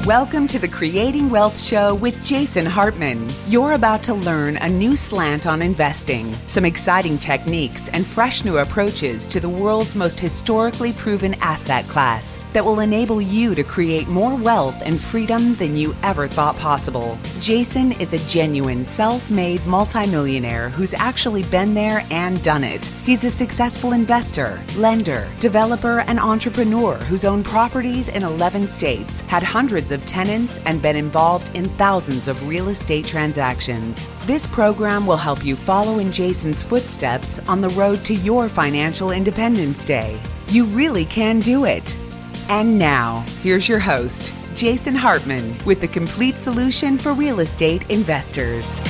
Welcome to the Creating Wealth Show with Jason Hartman. You're about to learn a new slant on investing, some exciting techniques, and fresh new approaches to the world's most historically proven asset class that will enable you to create more wealth and freedom than you ever thought possible. Jason is a genuine self-made multimillionaire who's actually been there and done it. He's a successful investor, lender, developer, and entrepreneur who's owned properties in 11 states, had hundreds of tenants, and been involved in thousands of real estate transactions. This program will help you follow in Jason's footsteps on the road to your financial independence day. You really can do it. And now, here's your host, Jason Hartman, with the complete solution for real estate investors.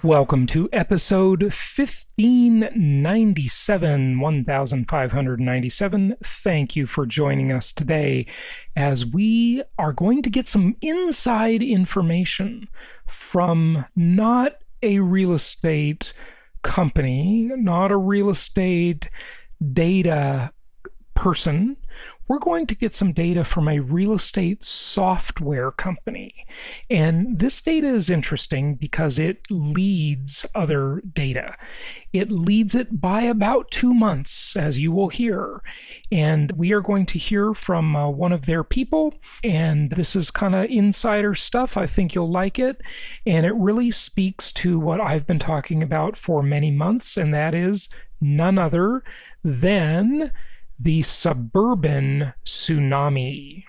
Welcome to episode 1597. Thank you for joining us today as we are going to get some inside information from not a real estate company, not a real estate data person. We're going to get some data from a real estate software company. And this data is interesting because it leads other data. It leads it by about 2 months, as you will hear. And we are going to hear from one of their people. And this is kind of insider stuff. I think you'll like it. And it really speaks to what I've been talking about for many months. And that is none other than the Suburban Tsunami.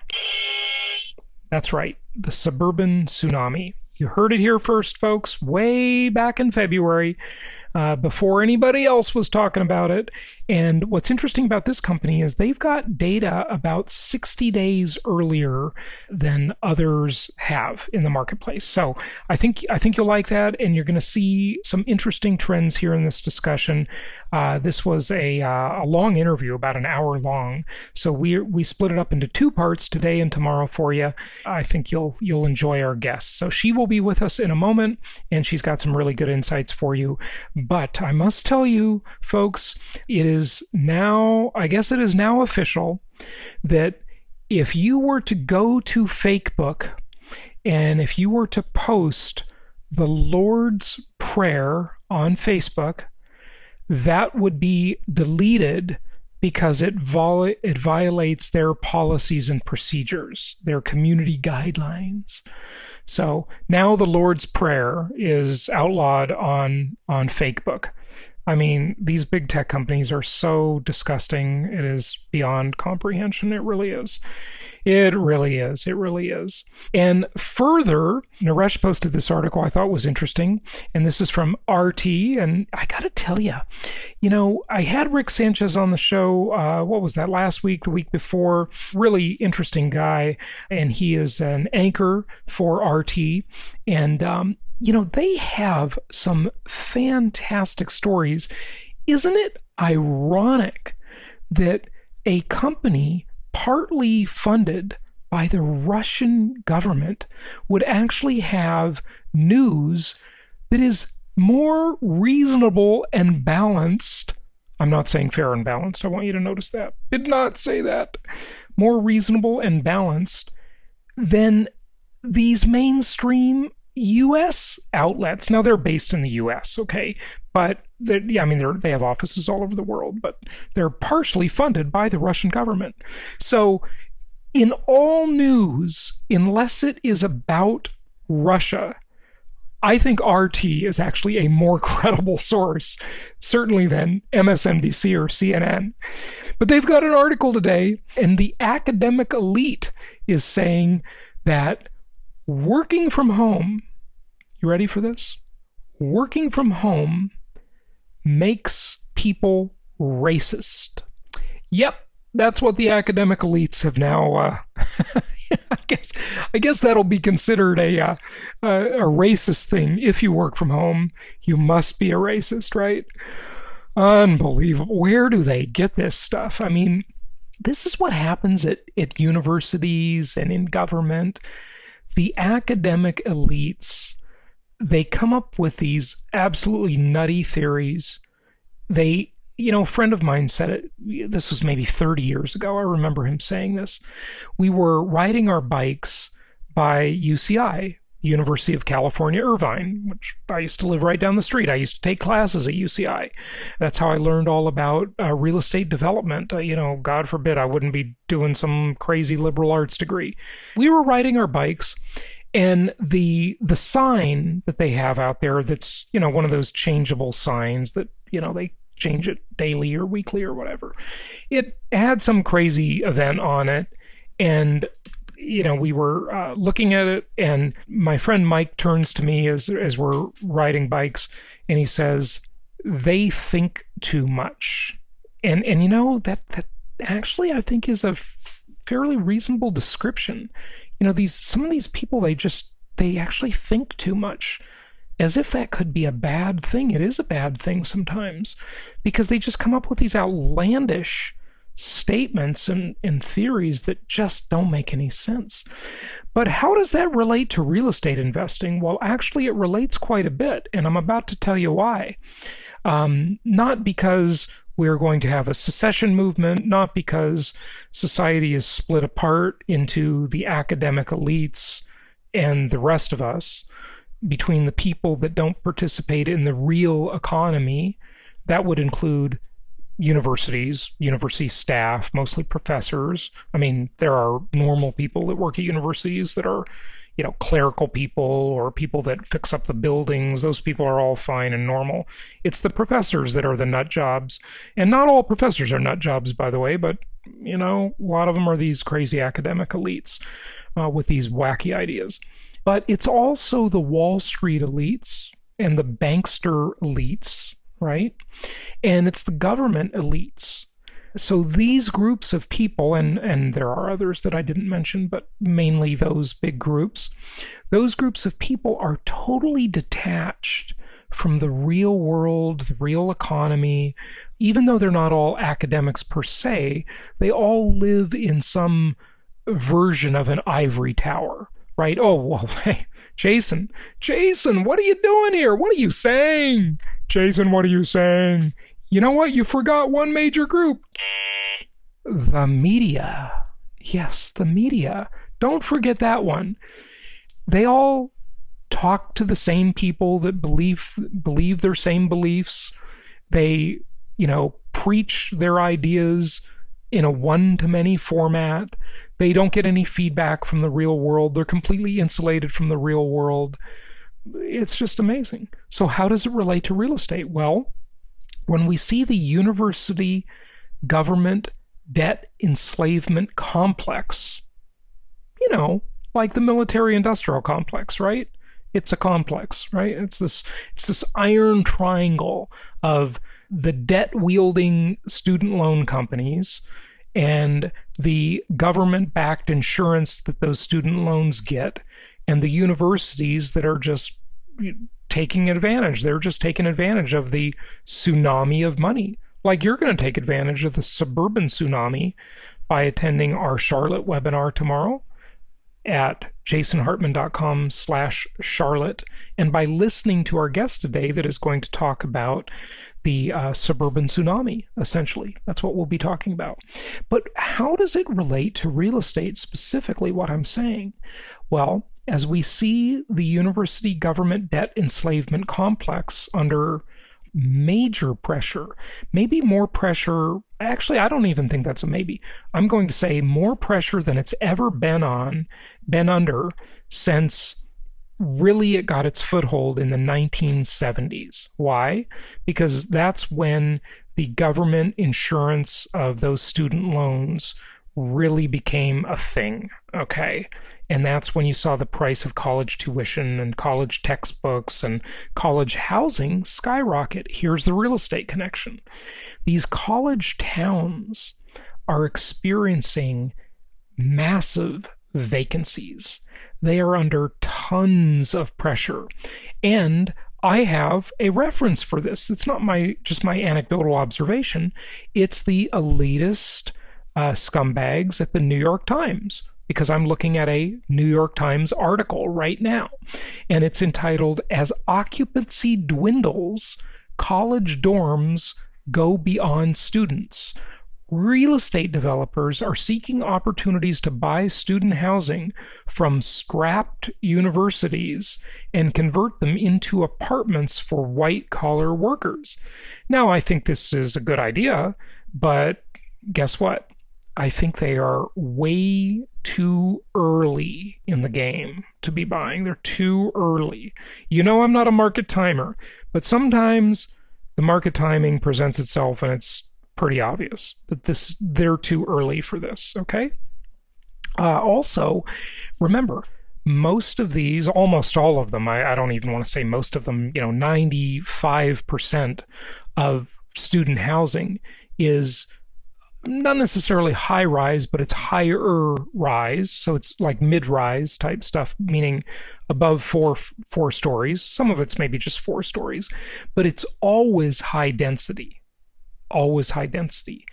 That's right, the Suburban Tsunami. You heard it here first, folks, way back in February, before anybody else was talking about it. And what's interesting about this company is they've got data about 60 days earlier than others have in the marketplace. So I think you'll like that, and you're going to see some interesting trends here in this discussion. This was a long interview, about an hour long. So we split it up into 2 parts, today and tomorrow, for you. I think you'll enjoy our guest. So she will be with us in a moment, and she's got some really good insights for you. But I must tell you, folks, it is now official that if you were to go to Facebook and if you were to post the Lord's Prayer on Facebook, that would be deleted because it violates their policies and procedures, their community guidelines. So now the Lord's Prayer is outlawed on Facebook. I mean, these big tech companies are so disgusting. It is beyond comprehension. It really is. It really is. It really is. And further, Naresh posted this article I thought was interesting, and this is from RT. And I got to tell you, I had Rick Sanchez on the show, what was that, last week, the week before? Really interesting guy, and he is an anchor for RT. And, they have some fantastic stories. Isn't it ironic that a company partly funded by the Russian government would actually have news that is more reasonable and balanced? I'm not saying fair and balanced. I want you to notice that. Did not say that. More reasonable and balanced than these mainstream U.S. outlets. Now, they're based in the U.S., okay? But they have offices all over the world, but they're partially funded by the Russian government. So in all news, unless it is about Russia, I think RT is actually a more credible source, certainly than MSNBC or CNN. But they've got an article today, and the academic elite is saying that working from home, you ready for this? Working from home makes people racist. Yep, that's what the academic elites have now. I guess that'll be considered a racist thing. If you work from home, you must be a racist, right? Unbelievable. Where do they get this stuff? I mean, this is what happens at universities and in government. The academic elites, they come up with these absolutely nutty theories. They a friend of mine said it. This was maybe 30 years ago. I remember him saying this. We were riding our bikes by UCI, University of California, Irvine, which I used to live right down the street. I used to take classes at UCI. That's how I learned all about real estate development. God forbid I wouldn't be doing some crazy liberal arts degree. We were riding our bikes, and the sign that they have out there, that's one of those changeable signs that they change it daily or weekly or whatever. It had some crazy event on it, and we were looking at it, and my friend Mike turns to me as we're riding bikes, and he says, "They think too much." And that actually I think is a fairly reasonable description. Some of these people, they actually think too much, as if that could be a bad thing. It is a bad thing sometimes, because they just come up with these outlandish statements and theories that just don't make any sense. But how does that relate to real estate investing? Well, actually, it relates quite a bit, and I'm about to tell you why. Not because we're going to have a secession movement, not because society is split apart into the academic elites and the rest of us, between the people that don't participate in the real economy. That would include universities, university staff, mostly professors. I mean, there are normal people that work at universities that are, clerical people or people that fix up the buildings. Those people are all fine and normal. It's the professors that are the nut jobs. And not all professors are nut jobs, by the way, but, a lot of them are these crazy academic elites with these wacky ideas. But it's also the Wall Street elites and the bankster elites, right? And it's the government elites. So these groups of people, and there are others that I didn't mention, but mainly those big groups, those groups of people are totally detached from the real world, the real economy. Even though they're not all academics per se, they all live in some version of an ivory tower. Right? Oh, well, hey, Jason, what are you doing here? What are you saying? Jason, what are you saying? You know what? You forgot one major group. The media. Yes, the media. Don't forget that one. They all talk to the same people that believe their same beliefs. They, preach their ideas in a one-to-many format. They don't get any feedback from the real world. They're completely insulated from the real world. It's just amazing. So how does it relate to real estate? Well, when we see the university government debt enslavement complex, like the military-industrial complex, right? It's a complex, right? It's this iron triangle of the debt-wielding student loan companies and the government-backed insurance that those student loans get, and the universities that are just taking advantage. They're just taking advantage of the tsunami of money. Like you're going to take advantage of the Suburban Tsunami by attending our Charlotte webinar tomorrow at jasonhartman.com/Charlotte, and by listening to our guest today that is going to talk about the Suburban Tsunami, essentially. That's what we'll be talking about. But how does it relate to real estate, specifically what I'm saying? Well, as we see the university government debt enslavement complex under major pressure, maybe more pressure, actually, I don't even think that's a maybe. I'm going to say more pressure than it's ever been under since really it got its foothold in the 1970s. Why? Because that's when the government insurance of those student loans really became a thing, okay? And that's when you saw the price of college tuition and college textbooks and college housing skyrocket. Here's the real estate connection. These college towns are experiencing massive vacancies. They are under tons of pressure. And I have a reference for this. It's not just my anecdotal observation. It's the elitist scumbags at the New York Times, because I'm looking at a New York Times article right now, and it's entitled, "As Occupancy Dwindles, College Dorms go beyond students. Real estate developers are seeking opportunities to buy student housing from scrapped universities and convert them into apartments for white-collar workers. Now, I think this is a good idea, but guess what? I think they are way too early in the game to be buying. They're too early. You know, I'm not a market timer, but sometimes the market timing presents itself and it's pretty obvious that they're too early for this, okay? Also, remember, most of these, almost all of them, I don't even want to say most of them, 95% of student housing is not necessarily high rise, but it's higher rise. So it's like mid-rise type stuff, meaning above four stories. Some of it's maybe just 4 stories, but it's always high density. Always high density.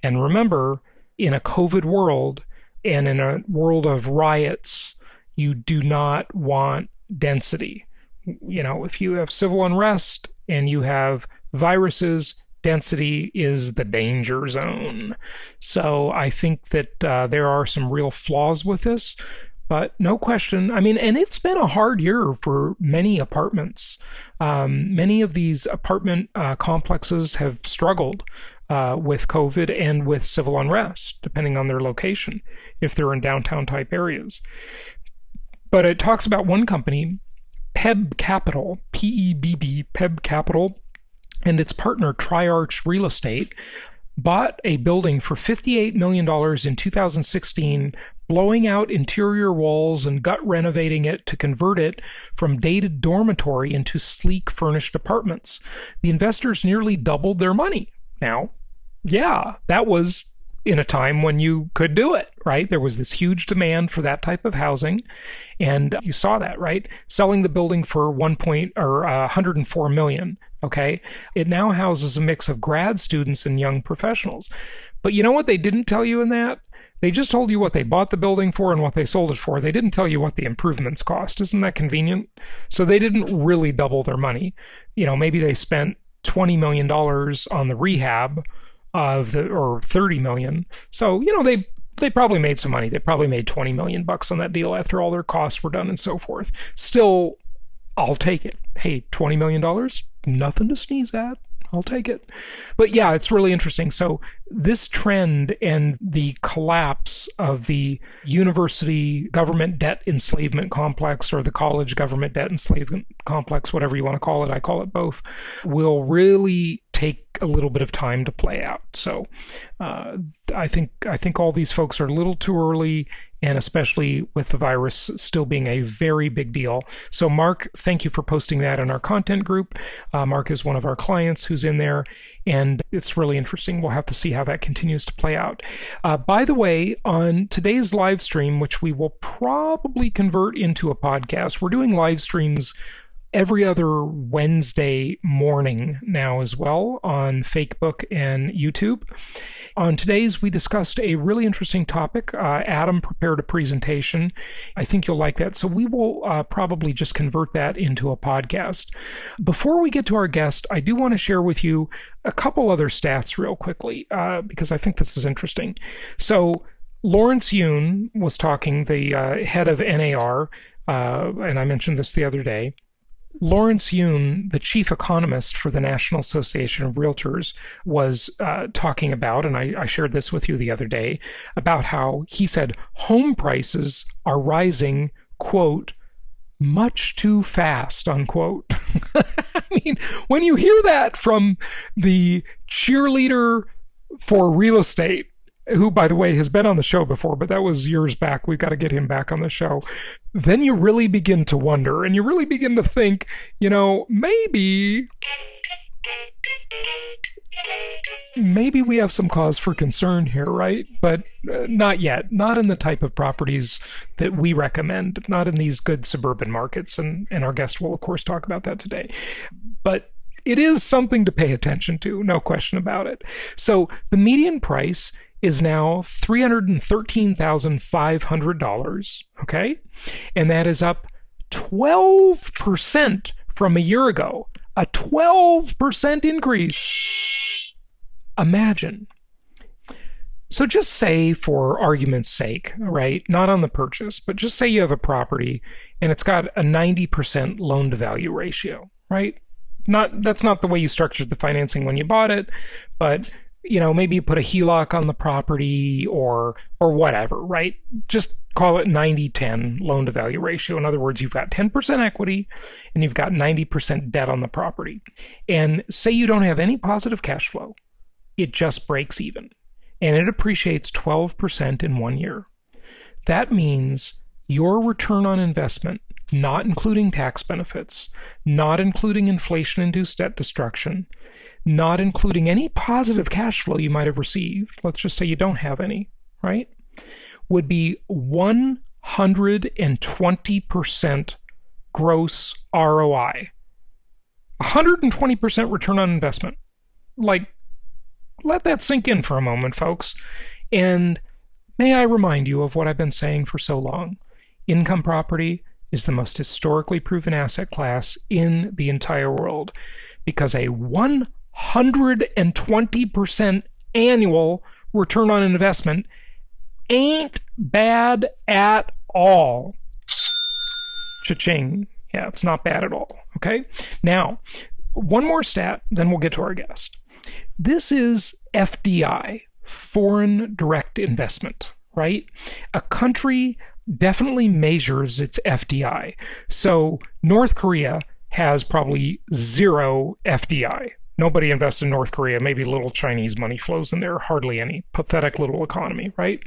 And remember, in a COVID world and in a world of riots, you do not want density. If you have civil unrest and you have viruses, density is the danger zone. So I think that there are some real flaws with this, but no question. I mean, and it's been a hard year for many apartments. Many of these apartment complexes have struggled with COVID and with civil unrest, depending on their location, if they're in downtown type areas. But it talks about one company, PEB Capital, P-E-B-B, PEB Capital, and its partner, Triarch Real Estate, bought a building for $58 million in 2016, blowing out interior walls and gut renovating it to convert it from dated dormitory into sleek furnished apartments. The investors nearly doubled their money. Now, yeah, that was in a time when you could do it, right? There was this huge demand for that type of housing, and you saw that, right? Selling the building for $104 million. Okay, it now houses a mix of grad students and young professionals. But you know what they didn't tell you in that? They just told you what they bought the building for and what they sold it for. They didn't tell you what the improvements cost. Isn't that convenient? So they didn't really double their money. Maybe they spent $20 million on the rehab or $30 million. So, they probably made some money. They probably made $20 million on that deal after all their costs were done and so forth. Still, I'll take it. Hey, $20 million? Nothing to sneeze at. I'll take it. But yeah, it's really interesting. So this trend and the collapse of the university government debt enslavement complex, or the college government debt enslavement complex, whatever you want to call it, I call it both, will really take a little bit of time to play out. So I think all these folks are a little too early, and especially with the virus still being a very big deal. So Mark, thank you for posting that in our content group. Mark is one of our clients who's in there, and it's really interesting. We'll have to see how that continues to play out. By the way, on today's live stream, which we will probably convert into a podcast, we're doing live streams every other Wednesday morning now as well on Facebook and YouTube. On today's, we discussed a really interesting topic. Adam prepared a presentation. I think you'll like that. So we will probably just convert that into a podcast. Before we get to our guest, I do want to share with you a couple other stats real quickly, because I think this is interesting. So Lawrence Yun was talking, the head of NAR, and I mentioned this the other day. Lawrence Yun, the chief economist for the National Association of Realtors, was talking about, and I shared this with you the other day, about how he said home prices are rising, quote, much too fast, unquote. I mean, when you hear that from the cheerleader for real estate, who, by the way, has been on the show before, but that was years back. We've got to get him back on the show. Then you really begin to wonder, and you really begin to think, maybe we have some cause for concern here, right? But not yet. Not in the type of properties that we recommend, not in these good suburban markets, and our guest will, of course, talk about that today. But it is something to pay attention to, no question about it. So the median price is now $313,500, okay? And that is up 12% from a year ago. A 12% increase imagine. So just say, for argument's sake, right, not on the purchase, but just say you have a property and it's got a 90% loan to value ratio, right? That's not the way you structured the financing when you bought it, but maybe you put a HELOC on the property or whatever, right? Just call it 90-10 loan to value ratio. In other words, you've got 10% equity and you've got 90% debt on the property. And say you don't have any positive cash flow. It just breaks even. And it appreciates 12% in 1 year. That means your return on investment, not including tax benefits, not including inflation-induced debt destruction, not including any positive cash flow you might have received, let's just say you don't have any, right, would be 120% gross ROI. 120% return on investment. Let that sink in for a moment, folks. And may I remind you of what I've been saying for so long. Income property is the most historically proven asset class in the entire world because a 120% annual return on investment ain't bad at all. Cha-ching. Yeah, it's not bad at all. Okay? Now, one more stat, then we'll get to our guest. This is FDI, foreign direct investment, right? A country definitely measures its FDI. So North Korea has probably zero FDI. Nobody invests in North Korea. Maybe a little Chinese money flows in there, hardly any. Pathetic little economy, right?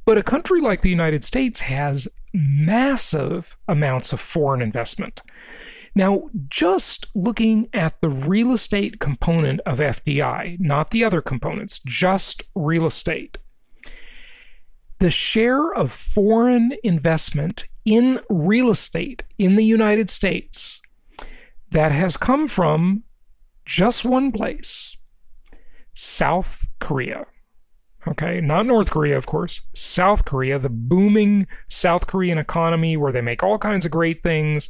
But a country like the United States has massive amounts of foreign investment. Now, just looking at the real estate component of FDI, not the other components, just real estate, the share of foreign investment in real estate in the United States that has come from just one place, South Korea. Okay, not North Korea, of course. South Korea, the booming South Korean economy where they make all kinds of great things.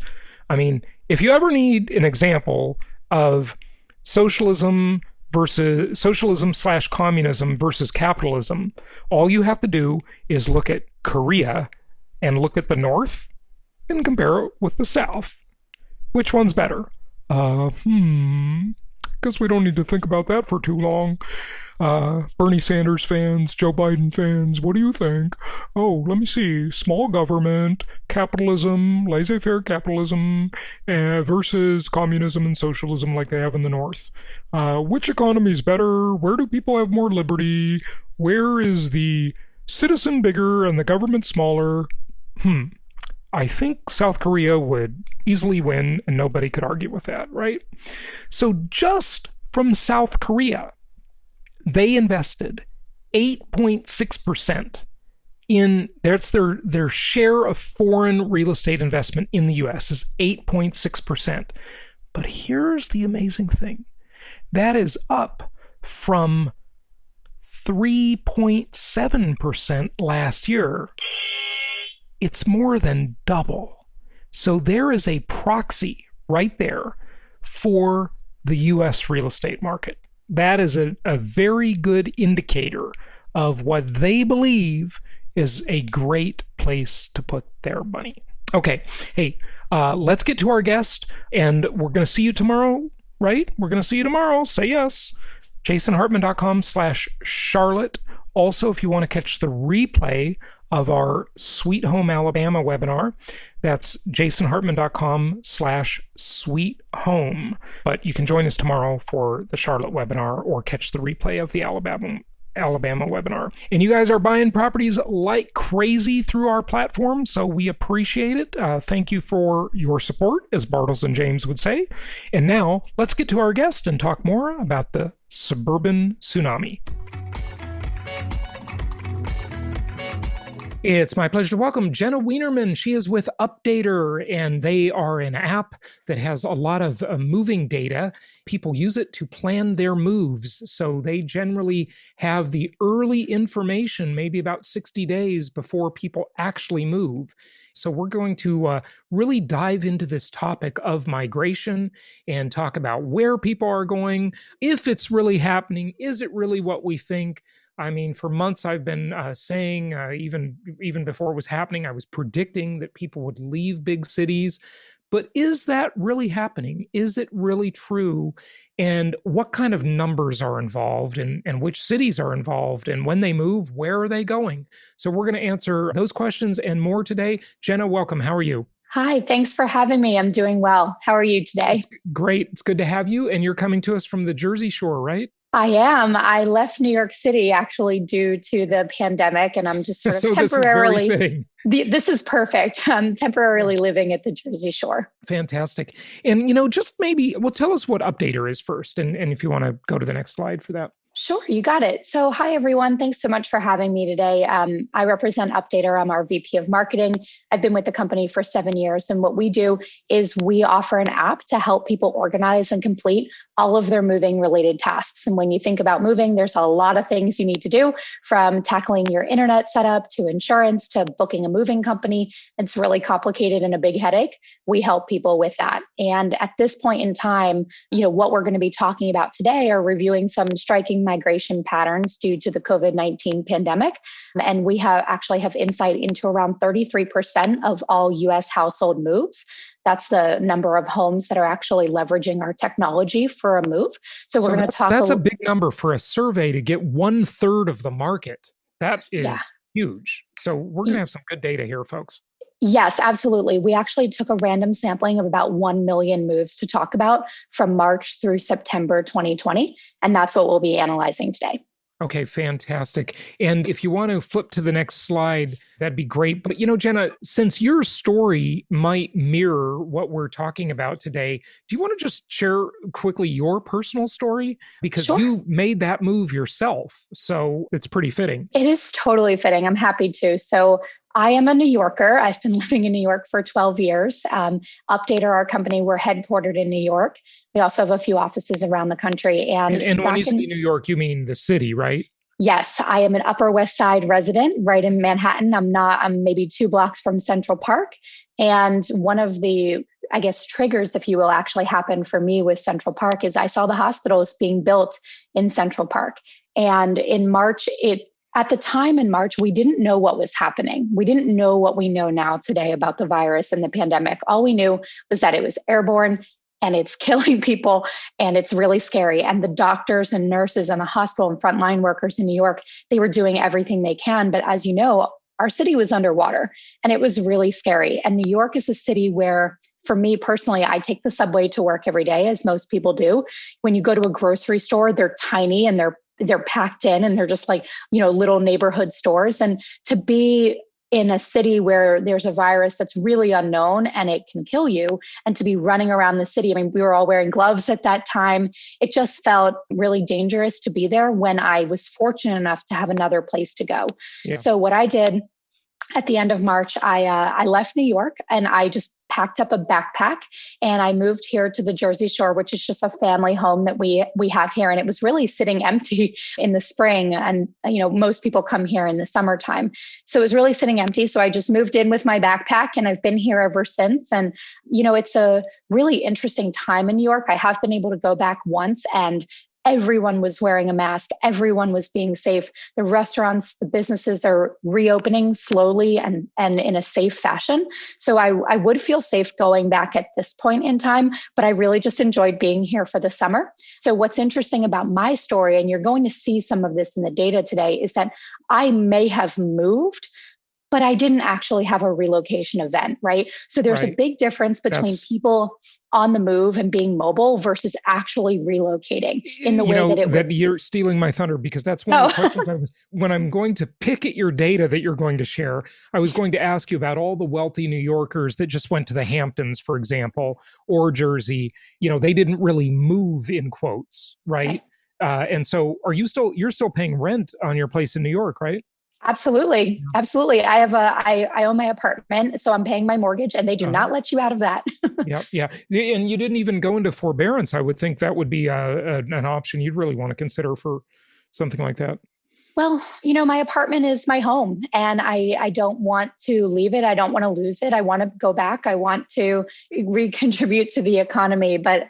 I mean, if you ever need an example of socialism slash communism versus capitalism, all you have to do is look at Korea and look at the North and compare it with the South. Which one's better? Guess we don't need to think about that for too long. Bernie Sanders fans, Joe Biden fans, what do you think? Oh, let me see. Small government, capitalism, laissez-faire capitalism, versus communism and socialism like they have in the North. Which economy is better? Where do people have more liberty? Where is the citizen bigger and the government smaller? I think South Korea would easily win and nobody could argue with that, right? So just from South Korea, they invested 8.6% in, that's their share of foreign real estate investment in the US is 8.6%. But here's the amazing thing. That is up from 3.7% last year. It's more than double. So there is a proxy right there for the US real estate market. That is a very good indicator of what they believe is a great place to put their money. Okay, hey, let's get to our guest, and we're going to see you tomorrow, right? We're going to see you tomorrow. Say yes. jasonhartman.com/Charlotte. Also, if you want to catch the replay of our Sweet Home Alabama webinar, that's jasonhartman.com/Sweet Home. But you can join us tomorrow for the Charlotte webinar or catch the replay of the Alabama webinar. And you guys are buying properties like crazy through our platform, so we appreciate it. Thank you for your support, as Bartles and James would say. And now let's get to our guest and talk more about the Suburban Tsunami. It's my pleasure to welcome Jenna Weinerman. She is with Updater, and they are an app that has a lot of moving data. People use it to plan their moves. So they generally have the early information, maybe about 60 days before people actually move. So we're going to really dive into this topic of migration and talk about where people are going, if it's really happening, is it really what we think? I mean, for months I've been saying, even before it was happening, I was predicting that people would leave big cities. But is that really happening? Is it really true? And what kind of numbers are involved, and which cities are involved? And when they move, where are they going? So we're going to answer those questions and more today. Jenna, welcome. How are you? Hi, thanks for having me. I'm doing well. How are you today? It's great. It's good to have you. And you're coming to us from the Jersey Shore, right? I am. I left New York City actually due to the pandemic, and I'm just sort of So this is very temporarily. fitting. This is perfect. I'm temporarily living at the Jersey Shore. Fantastic. And, just maybe, well, tell us what Updater is first. And if you want to go to the next slide for that. Sure, you got it. So, hi, everyone. Thanks so much for having me today. I represent Updater. I'm our VP of Marketing. I've been with the company for 7 years. And what we do is we offer an app to help people organize and complete all of their moving related tasks. And when you think about moving, there's a lot of things you need to do, from tackling your internet setup to insurance to booking a moving company. It's really complicated and a big headache. We help people with that. And at this point in time, what we're going to be talking about today are reviewing some striking migration patterns due to the COVID-19 pandemic. And we actually have insight into around 33% of all US household moves. That's the number of homes that are actually leveraging our technology for a move. So we're going to talk. That's a big number for a survey to get 1/3 of the market. That is huge. So we're going to have some good data here, folks. Yes, absolutely. We actually took a random sampling of about 1 million moves to talk about from March through September 2020. And that's what we'll be analyzing today. Okay, fantastic. And if you want to flip to the next slide, that'd be great. But, Jenna, since your story might mirror what we're talking about today, do you want to just share quickly your personal story? Because Sure. You made that move yourself. So it's pretty fitting. It is totally fitting. I'm happy to. So I am a New Yorker. I've been living in New York for 12 years. Updater, our company, we're headquartered in New York. We also have a few offices around the country. And when you say New York, you mean the city, right? Yes, I am an Upper West Side resident right in Manhattan. I'm maybe 2 blocks from Central Park. And one of the, I guess, triggers, if you will, actually happened for me with Central Park is I saw the hospitals being built in Central Park. And in March, at the time in March, we didn't know what was happening. We didn't know what we know now today about the virus and the pandemic. All we knew was that it was airborne and it's killing people and it's really scary. And the doctors and nurses and the hospital and frontline workers in New York, they were doing everything they can. But as you know, our city was underwater and it was really scary. And New York is a city where, for me personally, I take the subway to work every day, as most people do. When you go to a grocery store, they're tiny and they're packed in and they're just like, little neighborhood stores. And to be in a city where there's a virus that's really unknown and it can kill you, and to be running around the city, I mean, we were all wearing gloves at that time. It just felt really dangerous to be there when I was fortunate enough to have another place to go. Yeah. So what I did at the end of March, I left New York and I just packed up a backpack and I moved here to the Jersey Shore, which is just a family home that we have here. And it was really sitting empty in the spring. And, most people come here in the summertime. So it was really sitting empty. So I just moved in with my backpack and I've been here ever since. And, it's a really interesting time in New York. I have been able to go back once and everyone was wearing a mask. Everyone was being safe. The restaurants, the businesses are reopening slowly and in a safe fashion. So I would feel safe going back at this point in time, but I really just enjoyed being here for the summer. So what's interesting about my story, and you're going to see some of this in the data today, is that I may have moved, but I didn't actually have a relocation event, right? So there's a big difference between people on the move and being mobile versus actually relocating in the way that it would. You're stealing my thunder, because that's one of the questions when I'm going to pick at your data that you're going to share, I was going to ask you about all the wealthy New Yorkers that just went to the Hamptons, for example, or Jersey. They didn't really move, in quotes, right? And so you're still paying rent on your place in New York, right? Absolutely. Absolutely. I own my apartment, so I'm paying my mortgage and they do not let you out of that. Yeah. Yeah. And you didn't even go into forbearance. I would think that would be an option you'd really want to consider for something like that. Well, my apartment is my home and I don't want to leave it. I don't want to lose it. I want to go back. I want to recontribute to the economy. But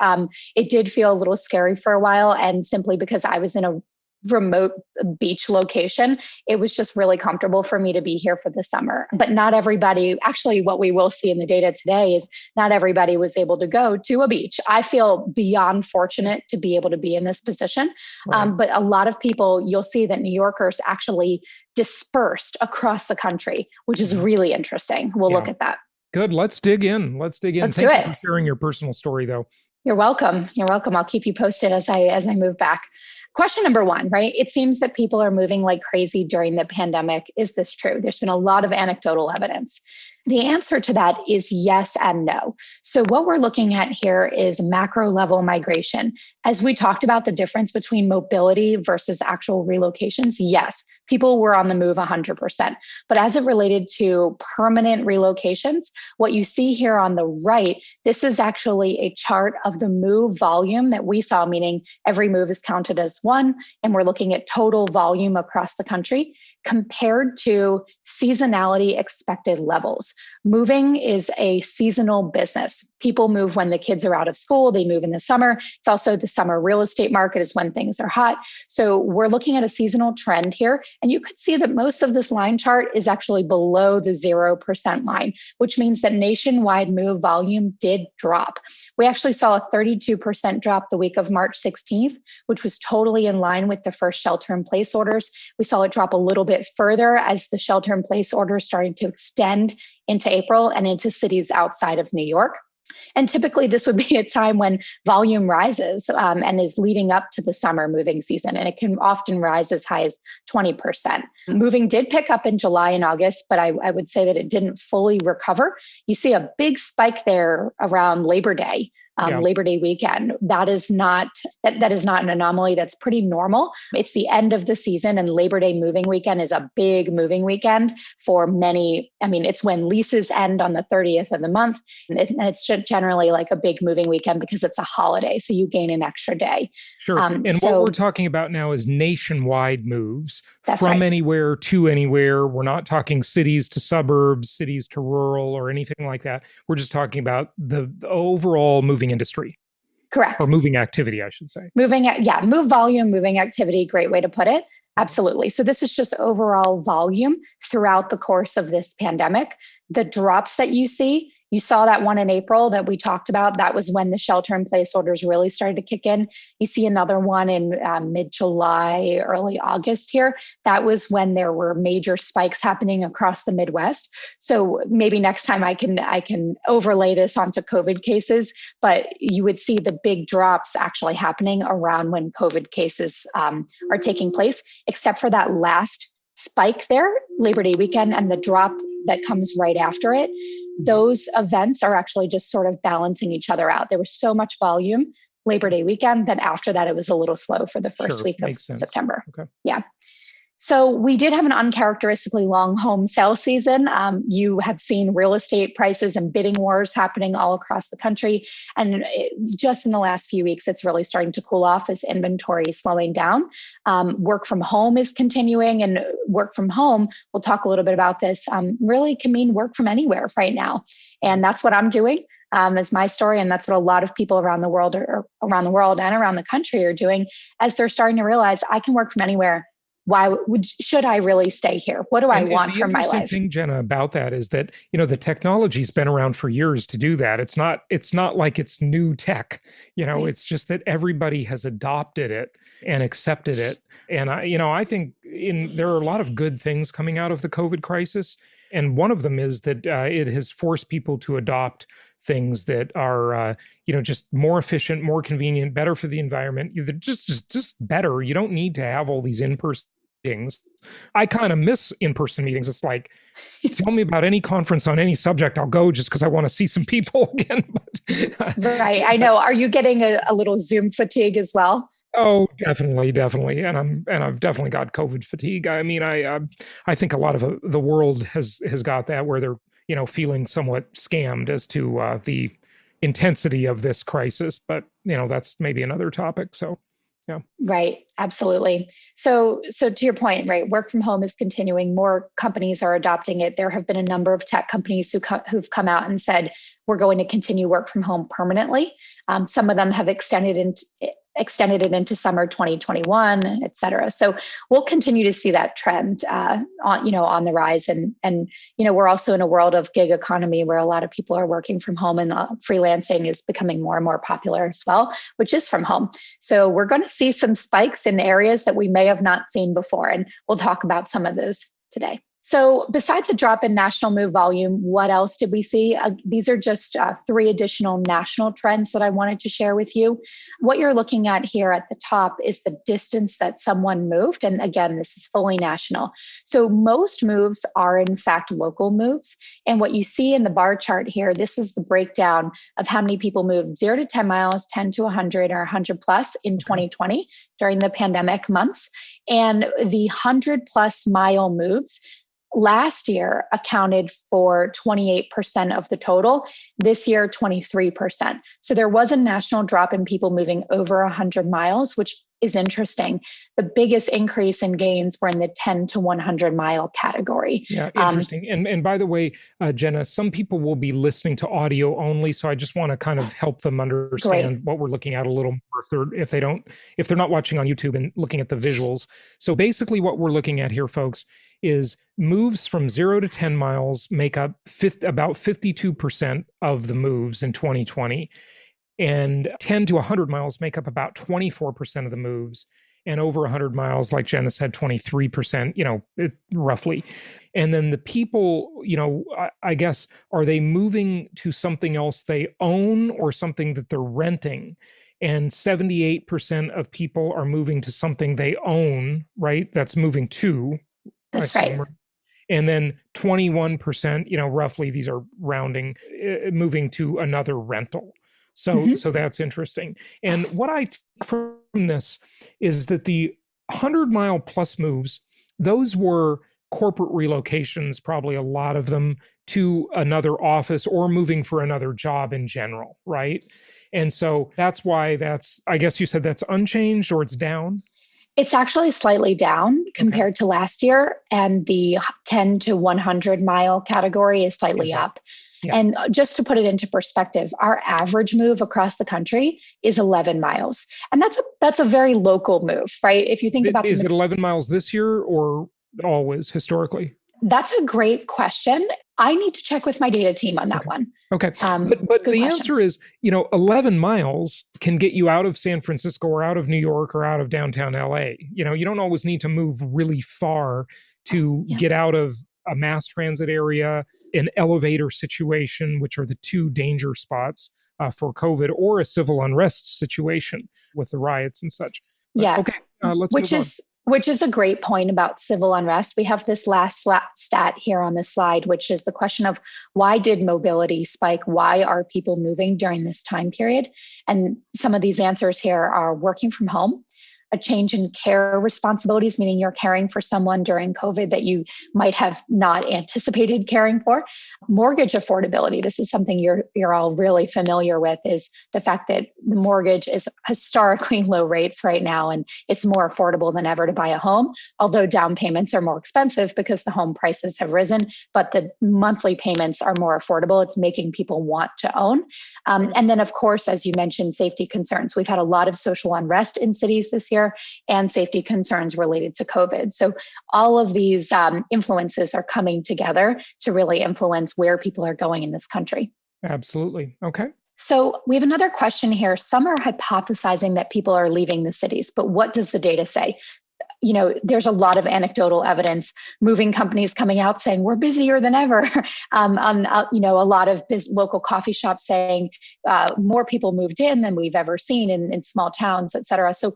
it did feel a little scary for a while. And simply because I was in a remote beach location, it was just really comfortable for me to be here for the summer. But not everybody, actually, what we will see in the data today is not everybody was able to go to a beach. I feel beyond fortunate to be able to be in this position. Right. But a lot of people, you'll see that New Yorkers actually dispersed across the country, which is really interesting. We'll look at that. Good. Let's dig in. Let's dig in. Thank you for sharing your personal story, though. You're welcome. You're welcome. I'll keep you posted as I move back. Question number one, right? It seems that people are moving like crazy during the pandemic. Is this true? There's been a lot of anecdotal evidence. The answer to that is yes and no. So what we're looking at here is macro level migration. As we talked about the difference between mobility versus actual relocations, yes, people were on the move 100%. But as it related to permanent relocations, what you see here on the right, this is actually a chart of the move volume that we saw, meaning every move is counted as one, and we're looking at total volume across the country compared to seasonality expected levels. Moving is a seasonal business. People move when the kids are out of school, they move in the summer. It's also the summer real estate market is when things are hot. So we're looking at a seasonal trend here. And you could see that most of this line chart is actually below the 0% line, which means that nationwide move volume did drop. We actually saw a 32% drop the week of March 16th, which was totally in line with the first shelter in place orders. We saw it drop a little bit further as the shelter in place orders started to extend into April and into cities outside of New York. And typically this would be a time when volume rises and is leading up to the summer moving season. And it can often rise as high as 20%. Moving did pick up in July and August, but I would say that it didn't fully recover. You see a big spike there around Labor Day. Labor Day weekend. That is not an anomaly. That's pretty normal. It's the end of the season, and Labor Day moving weekend is a big moving weekend for many. I mean, it's when leases end on the 30th of the month. And it's generally like a big moving weekend because it's a holiday. So you gain an extra day. Sure. And what we're talking about now is nationwide moves from anywhere to anywhere. We're not talking cities to suburbs, cities to rural, or anything like that. We're just talking about the overall moving industry. Correct. Or moving activity, I should say. Move volume, moving activity, great way to put it. Absolutely. So this is just overall volume throughout the course of this pandemic. The drops that you saw that one in April that we talked about. That was when the shelter in place orders really started to kick in. You see another one in mid-July, early August here. That was when there were major spikes happening across the Midwest. So maybe next time I can overlay this onto COVID cases, but you would see the big drops actually happening around when COVID cases are taking place, except for that last spike there, Labor Day weekend, and the drop that comes right after it. Those events are actually just sort of balancing each other out. There was so much volume Labor Day weekend that after that, it was a little slow for the first week of September. Okay. Yeah. So we did have an uncharacteristically long home sale season. You have seen real estate prices and bidding wars happening all across the country. And just in the last few weeks, it's really starting to cool off as inventory is slowing down. Work from home is continuing, and work from home, we'll talk a little bit about this, really can mean work from anywhere right now. And that's what I'm doing. Is my story. And that's what a lot of people around the world and around the country are doing as they're starting to realize I can work from anywhere. Should I really stay here? What do I want from my life? The interesting thing, Jenna, about that is that, the technology's been around for years to do that. It's not like it's new tech, right. It's just that everybody has adopted it and accepted it. And I think there are a lot of good things coming out of the COVID crisis. And one of them is that it has forced people to adopt things that are, just more efficient, more convenient, better for the environment. Just better. You don't need to have all these in-person meetings. I kind of miss in-person meetings. It's like, tell me about any conference on any subject, I'll go just because I want to see some people again. Right. I know. Are you getting a little Zoom fatigue as well? Oh, definitely, definitely, and I've definitely got COVID fatigue. I mean, I think a lot of the world has got that where they're feeling somewhat scammed as to the intensity of this crisis. But that's maybe another topic. So, yeah, Right, absolutely. So to your point, right, work from home is continuing. More companies are adopting it. There have been a number of tech companies who've come out and said we're going to continue work from home permanently. Some of them have extended it into summer 2021, et cetera. So we'll continue to see that trend on the rise. And we're also in a world of gig economy where a lot of people are working from home, and freelancing is becoming more and more popular as well, which is from home. So we're going to see some spikes in areas that we may have not seen before, and we'll talk about some of those today. So besides a drop in national move volume, what else did we see? These are just three additional national trends that I wanted to share with you. What you're looking at here at the top is the distance that someone moved. And again, this is fully national. So most moves are in fact local moves. And what you see in the bar chart here, this is the breakdown of how many people moved 0 to 10 miles, 10 to 100, or 100 plus in 2020 during the pandemic months. And the 100 plus mile moves last year accounted for 28% of the total. This year, 23%. So there was a national drop in people moving over 100 miles, which is interesting. The biggest increase in gains were in the 10 to 100 mile category. Yeah, interesting. And by the way, Jenna, some people will be listening to audio only, so I just want to kind of help them understand what we're looking at a little more if they're not watching on YouTube and looking at the visuals. So basically what we're looking at here, folks, is moves from 0 to 10 miles make up about 52% of the moves in 2020. And 10 to 100 miles make up about 24% of the moves. And over 100 miles, like Jenna said, 23%, roughly. And then the people, I guess, are they moving to something else they own or something that they're renting? And 78% of people are moving to something they own, right? That's moving to. That's right. And then 21%, roughly, these are rounding, moving to another rental. So that's interesting. And what I take from this is that the 100-mile plus moves, those were corporate relocations, probably a lot of them, to another office or moving for another job in general, right? And so that's why I guess you said that's unchanged or it's down? It's actually slightly down compared to last year, and the 10 to 100 mile category is slightly up. Yeah. And just to put it into perspective, our average move across the country is 11 miles. And that's a very local move, right? If you think about it 11 miles this year or always historically? That's a great question. I need to check with my data team on that one. Okay. But the answer is, 11 miles can get you out of San Francisco or out of New York or out of downtown LA. You don't always need to move really far to get out of a mass transit area, an elevator situation, which are the two danger spots for COVID, or a civil unrest situation with the riots and such. But, okay, let's move on. Which is a great point about civil unrest. We have this last stat here on this slide, which is the question of why did mobility spike? Why are people moving during this time period? And some of these answers here are working from home, a change in care responsibilities, meaning you're caring for someone during COVID that you might have not anticipated caring for. Mortgage affordability, this is something you're all really familiar with, is the fact that the mortgage is historically low rates right now, and it's more affordable than ever to buy a home, although down payments are more expensive because the home prices have risen, but the monthly payments are more affordable. It's making people want to own. And then, of course, as you mentioned, safety concerns. We've had a lot of social unrest in cities this year, and safety concerns related to COVID. So all of these influences are coming together to really influence where people are going in this country. Absolutely. Okay. So we have another question here. Some are hypothesizing that people are leaving the cities, but what does the data say? There's a lot of anecdotal evidence, moving companies coming out saying we're busier than ever. A lot of local coffee shops saying more people moved in than we've ever seen in small towns, et cetera. So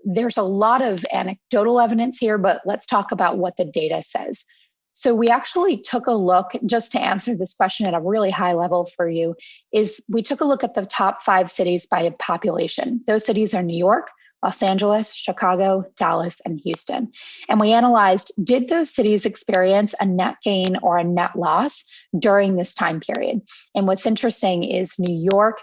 there's a lot of anecdotal evidence here, but let's talk about what the data says. So we actually took a look, just to answer this question at a really high level for you, is we took a look at the top 5 cities by population. Those cities are New York, Los Angeles, Chicago, Dallas, and Houston. And we analyzed, did those cities experience a net gain or a net loss during this time period? And what's interesting is New York,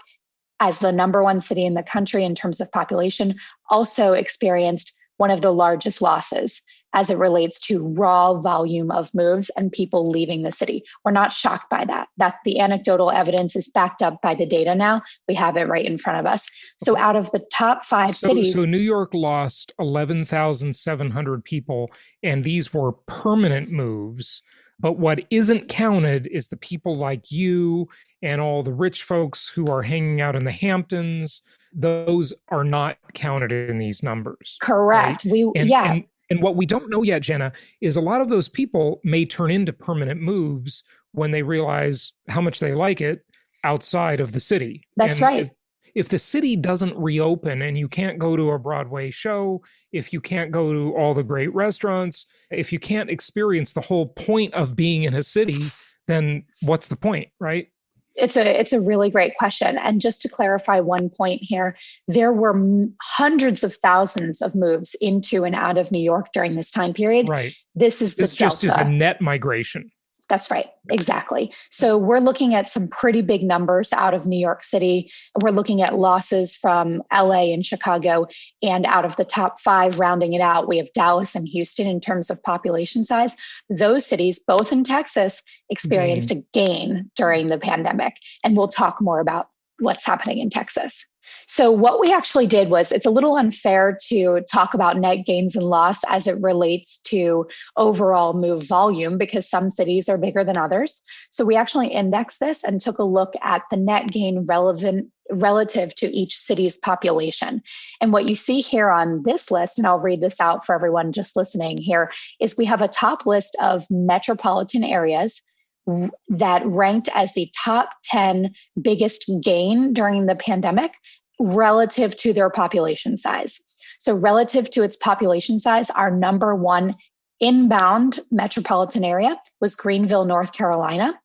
as the number one city in the country in terms of population, also experienced one of the largest losses as it relates to raw volume of moves and people leaving the city. We're not shocked by that. That the anecdotal evidence is backed up by the data now. We have it right in front of us. So out of the top five cities... So New York lost 11,700 people, and these were permanent moves. But what isn't counted is the people like you and all the rich folks who are hanging out in the Hamptons. Those are not counted in these numbers. Correct. Right? And what we don't know yet, Jenna, is a lot of those people may turn into permanent moves when they realize how much they like it outside of the city. That's right. If the city doesn't reopen and you can't go to a Broadway show, if you can't go to all the great restaurants, if you can't experience the whole point of being in a city, then what's the point, right? It's a really great question. And just to clarify one point here, there were hundreds of thousands of moves into and out of New York during this time period. Right. This just is a net migration. That's right. Exactly. So we're looking at some pretty big numbers out of New York City. We're looking at losses from LA and Chicago. And out of the top five, rounding it out, we have Dallas and Houston in terms of population size. Those cities, both in Texas, experienced a gain during the pandemic. And we'll talk more about what's happening in Texas. So what we actually did was, it's a little unfair to talk about net gains and loss as it relates to overall move volume because some cities are bigger than others. So we actually indexed this and took a look at the net gain relative to each city's population. And what you see here on this list, and I'll read this out for everyone just listening here, is we have a top list of metropolitan areas that ranked as the top 10 biggest gain during the pandemic relative to their population size. So relative to its population size, our number one inbound metropolitan area was Greenville, North Carolina,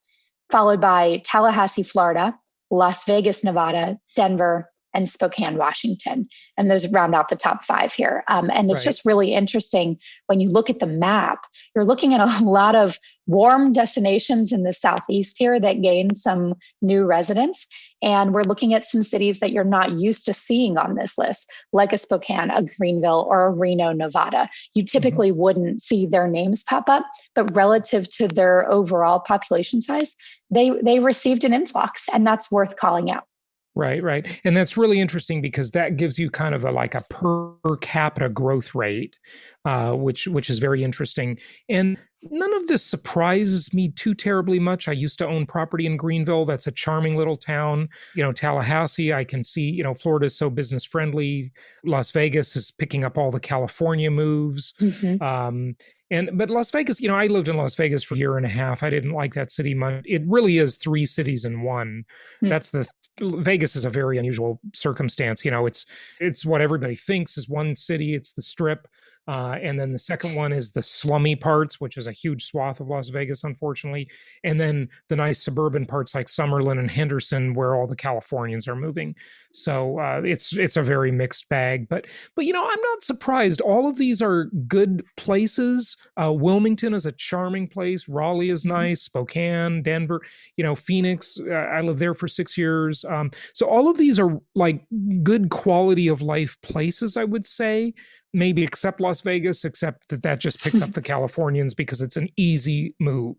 followed by Tallahassee, Florida, Las Vegas, Nevada, Denver, and Spokane, Washington. And those round out the top five here. And it's just really interesting when you look at the map, you're looking at a lot of warm destinations in the Southeast here that gained some new residents. And we're looking at some cities that you're not used to seeing on this list, like a Spokane, a Greenville, or a Reno, Nevada. You typically wouldn't see their names pop up, but relative to their overall population size, they received an influx, and that's worth calling out. Right. And that's really interesting because that gives you kind of a per capita growth rate, which is very interesting. And none of this surprises me too terribly much. I used to own property in Greenville. That's a charming little town. Tallahassee, I can see, Florida is so business friendly. Las Vegas is picking up all the California moves. But Las Vegas, I lived in Las Vegas for a year and a half. I didn't like that city much. It really is three cities in one. Vegas is a very unusual circumstance. It's what everybody thinks is one city. It's the Strip. And then the second one is the slummy parts, which is a huge swath of Las Vegas, unfortunately. And then the nice suburban parts like Summerlin and Henderson, where all the Californians are moving. So it's a very mixed bag. But I'm not surprised. All of these are good places. Wilmington is a charming place. Raleigh is nice. Spokane, Denver, Phoenix. I lived there for 6 years. So all of these are like good quality of life places, I would say. Maybe except Las Vegas, except that just picks up the Californians because it's an easy move.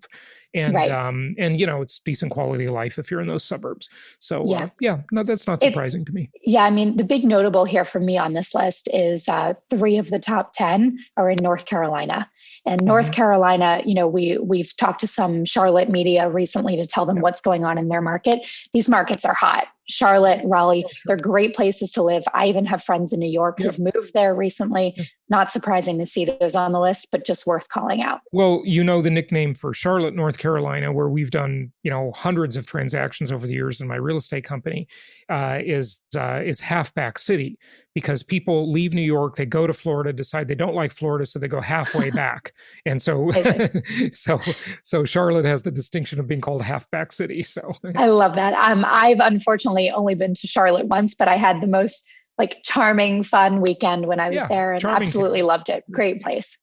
And, it's decent quality of life if you're in those suburbs. So, no, that's not surprising to me. Yeah, I mean, the big notable here for me on this list is 3 of the top 10 are in North Carolina. And North Carolina, we've talked to some Charlotte media recently to tell them what's going on in their market. These markets are hot. Charlotte, Raleigh, they're great places to live. I even have friends in New York who've moved there recently. Not surprising to see those on the list, but just worth calling out. Well, the nickname for Charlotte, North Carolina, where we've done, hundreds of transactions over the years in my real estate company, is halfback city, because people leave New York, they go to Florida, decide they don't like Florida, so they go halfway back. And so, so Charlotte has the distinction of being called halfback city. So I love that. I've unfortunately only been to Charlotte once, but I had the most like charming, fun weekend when I was Yeah, there and charming absolutely town. loved it. Great place.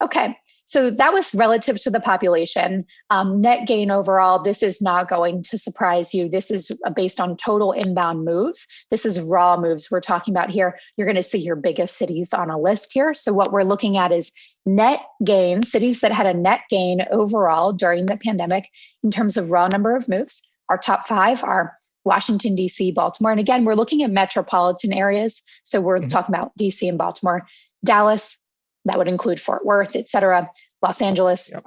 Okay. So that was relative to the population. Net gain overall, this is not going to surprise you. This is based on total inbound moves. This is raw moves we're talking about here. You're going to see your biggest cities on a list here. So what we're looking at is net gain, cities that had a net gain overall during the pandemic in terms of raw number of moves. Our top 5 are Washington, D.C., Baltimore. And again, we're looking at metropolitan areas. So we're talking about D.C. and Baltimore, Dallas, that would include Fort Worth, et cetera, Los Angeles, Yep.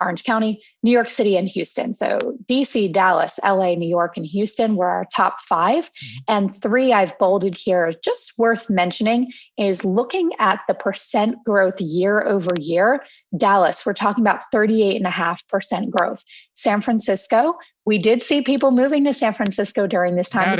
Orange County, New York City, and Houston. So DC, Dallas, LA, New York, and Houston were our top 5. And 3 I've bolded here, just worth mentioning, is looking at the percent growth year over year. Dallas, we're talking about 38.5% growth. San Francisco, we did see people moving to San Francisco during this time.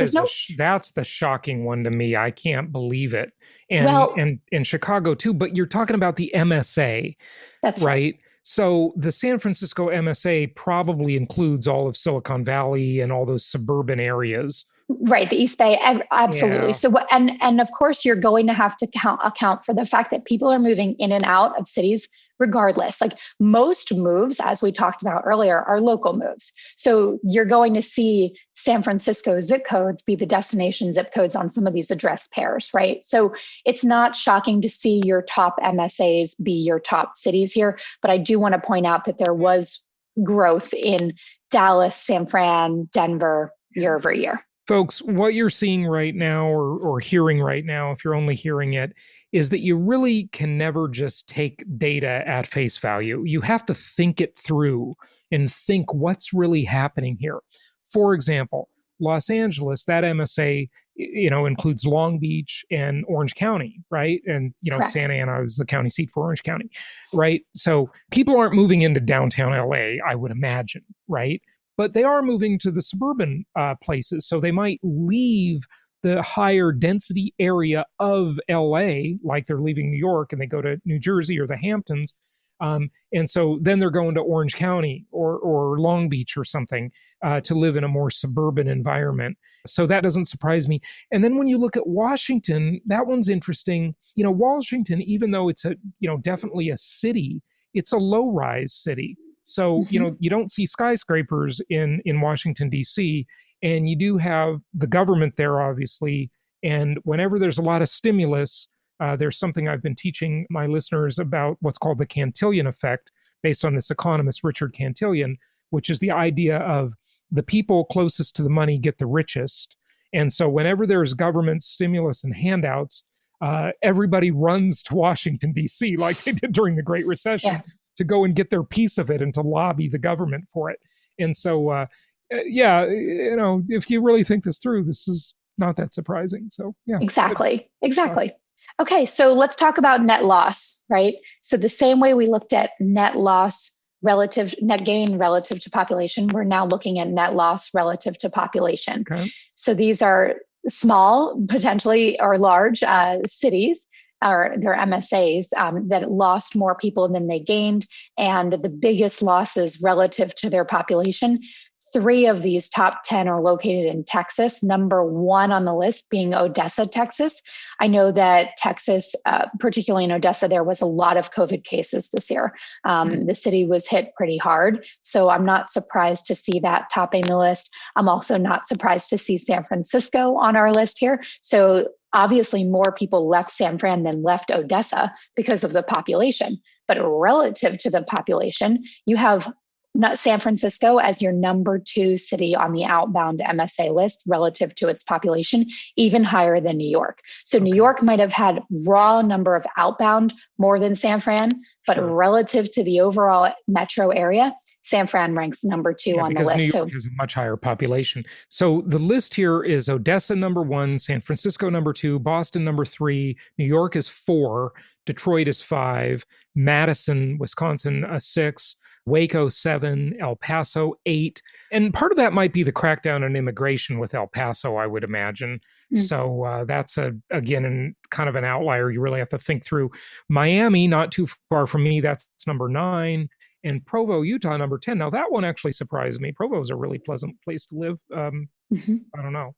That's the shocking one to me. I can't believe it. And Well, and in Chicago too, but you're talking about the MSA, that's right? So the San Francisco MSA probably includes all of Silicon Valley and all those suburban areas. Right, the East Bay, absolutely. Yeah. So, and of course, you're going to have to account for the fact that people are moving in and out of cities regardless. Like most moves, as we talked about earlier, are local moves. So you're going to see San Francisco zip codes be the destination zip codes on some of these address pairs, right? So it's not shocking to see your top MSAs be your top cities here. But I do want to point out that there was growth in Dallas, San Fran, Denver year over year. Folks, what you're seeing right now or hearing right now, if you're only hearing it, is that you really can never just take data at face value. You have to think it through and think what's really happening here. For example, Los Angeles, that MSA, includes Long Beach and Orange County, right? And, Correct. Santa Ana is the county seat for Orange County, right? So people aren't moving into downtown LA, I would imagine, right? But they are moving to the suburban places. So they might leave the higher density area of LA, like they're leaving New York and they go to New Jersey or the Hamptons. And so then they're going to Orange County or Long Beach or something to live in a more suburban environment. So that doesn't surprise me. And then when you look at Washington, that one's interesting. Washington, even though it's definitely a city, it's a low-rise city. So, you don't see skyscrapers in Washington, D.C., and you do have the government there, obviously. And whenever there's a lot of stimulus, there's something I've been teaching my listeners about what's called the Cantillon effect, based on this economist, Richard Cantillon, which is the idea of the people closest to the money get the richest. And so whenever there's government stimulus and handouts, everybody runs to Washington, D.C., like they did during the Great Recession. Yeah. To go and get their piece of it and to lobby the government for it. And so, if you really think this through, this is not that surprising. So, yeah. Exactly. Okay, so let's talk about net loss, right? So the same way we looked at net gain relative to population, we're now looking at net loss relative to population. Okay. So these are small, potentially, or large cities, or their MSAs that lost more people than they gained, and the biggest losses relative to their population. 3 of these top 10 are located in Texas, number 1 on the list being Odessa, Texas. I know that Texas, particularly in Odessa, there was a lot of COVID cases this year. The city was hit pretty hard. So I'm not surprised to see that topping the list. I'm also not surprised to see San Francisco on our list here. So obviously more people left San Fran than left Odessa because of the population. But relative to the population, you have San Francisco as your number 2 city on the outbound MSA list relative to its population, even higher than New York. So New York might have had raw number of outbound more than San Fran, but relative to the overall metro area, San Fran ranks number 2 on the list. Because New York has a much higher population. So the list here is Odessa number 1, San Francisco number 2, Boston number 3, New York is 4, Detroit is 5, Madison, Wisconsin 6, Waco 7, El Paso 8. And part of that might be the crackdown on immigration with El Paso, I would imagine. So that's, again, kind of an outlier you really have to think through. Miami, not too far from me, that's number 9. And Provo, Utah, number 10. Now, that one actually surprised me. Provo is a really pleasant place to live. I don't know.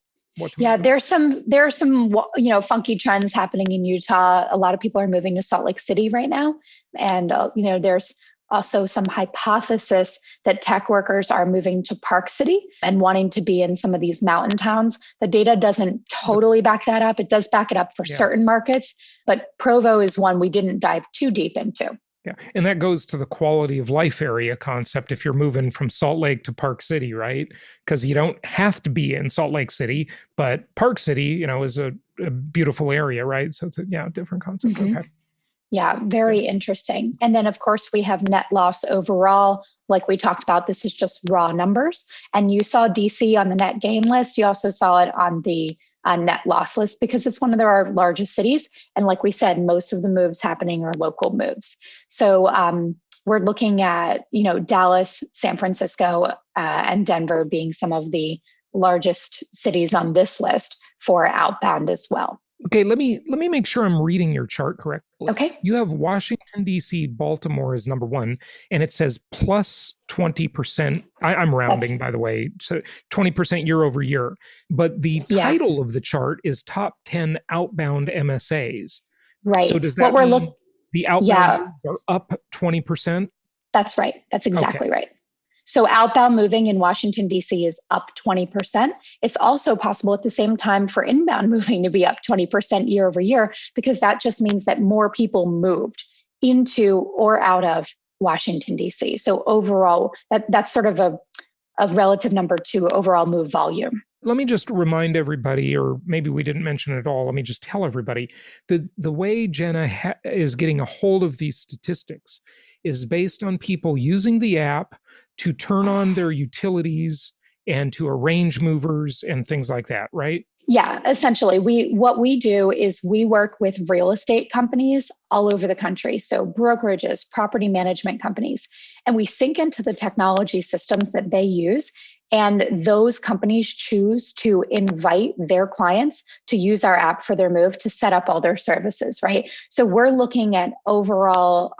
Yeah, there are some funky trends happening in Utah. A lot of people are moving to Salt Lake City right now, and there's also some hypothesis that tech workers are moving to Park City and wanting to be in some of these mountain towns. The data doesn't totally back that up. It does back it up for certain markets, but Provo is one we didn't dive too deep into. Yeah. And that goes to the quality of life area concept if you're moving from Salt Lake to Park City, right? Because you don't have to be in Salt Lake City, but Park City, is a beautiful area, right? So it's a different concept. Mm-hmm. Okay. Yeah, very interesting. And then, of course, we have net loss overall. Like we talked about, this is just raw numbers. And you saw DC on the net gain list. You also saw it on the net loss list because it's one of our largest cities. And like we said, most of the moves happening are local moves. So we're looking at, Dallas, San Francisco, and Denver being some of the largest cities on this list for outbound as well. Okay, let me make sure I'm reading your chart correctly. Okay. You have Washington, D.C., Baltimore as number one, and it says plus 20%. I'm rounding, by the way, so 20% year over year. But the title of the chart is top 10 outbound MSAs. Right. So does that mean the outbound are up 20%? That's right. That's exactly right. So outbound moving in Washington, D.C. is up 20%. It's also possible at the same time for inbound moving to be up 20% year over year, because that just means that more people moved into or out of Washington, D.C. So overall, that's sort of a relative number to overall move volume. Let me just remind everybody, or maybe we didn't mention it at all. Let me just tell everybody the way Jenna is getting a hold of these statistics is based on people using the app to turn on their utilities and to arrange movers and things like that, right? Yeah, essentially, what we do is we work with real estate companies all over the country. So brokerages, property management companies, and we sync into the technology systems that they use. And those companies choose to invite their clients to use our app for their move to set up all their services, right? So we're looking at overall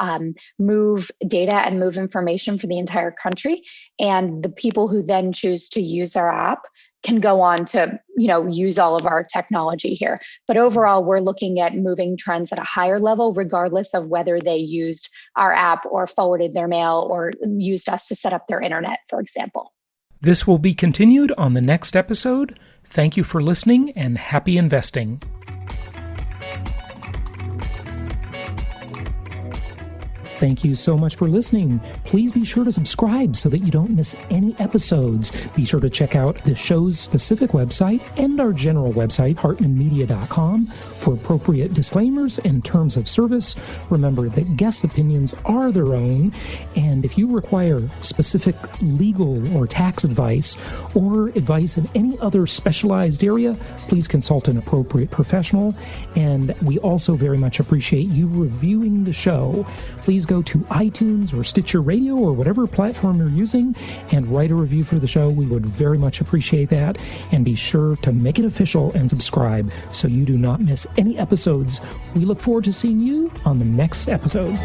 move data and move information for the entire country. And the people who then choose to use our app can go on to, use all of our technology here. But overall, we're looking at moving trends at a higher level, regardless of whether they used our app or forwarded their mail or used us to set up their internet, for example. This will be continued on the next episode. Thank you for listening and happy investing. Thank you so much for listening. Please be sure to subscribe so that you don't miss any episodes. Be sure to check out the show's specific website and our general website, hartmanmedia.com, for appropriate disclaimers and terms of service. Remember that guest opinions are their own, and if you require specific legal or tax advice or advice in any other specialized area, please consult an appropriate professional. And we also very much appreciate you reviewing the show. Please go to iTunes or Stitcher Radio or whatever platform you're using and write a review for the show. We would very much appreciate that. And be sure to make it official and subscribe so you do not miss any episodes. We look forward to seeing you on the next episode.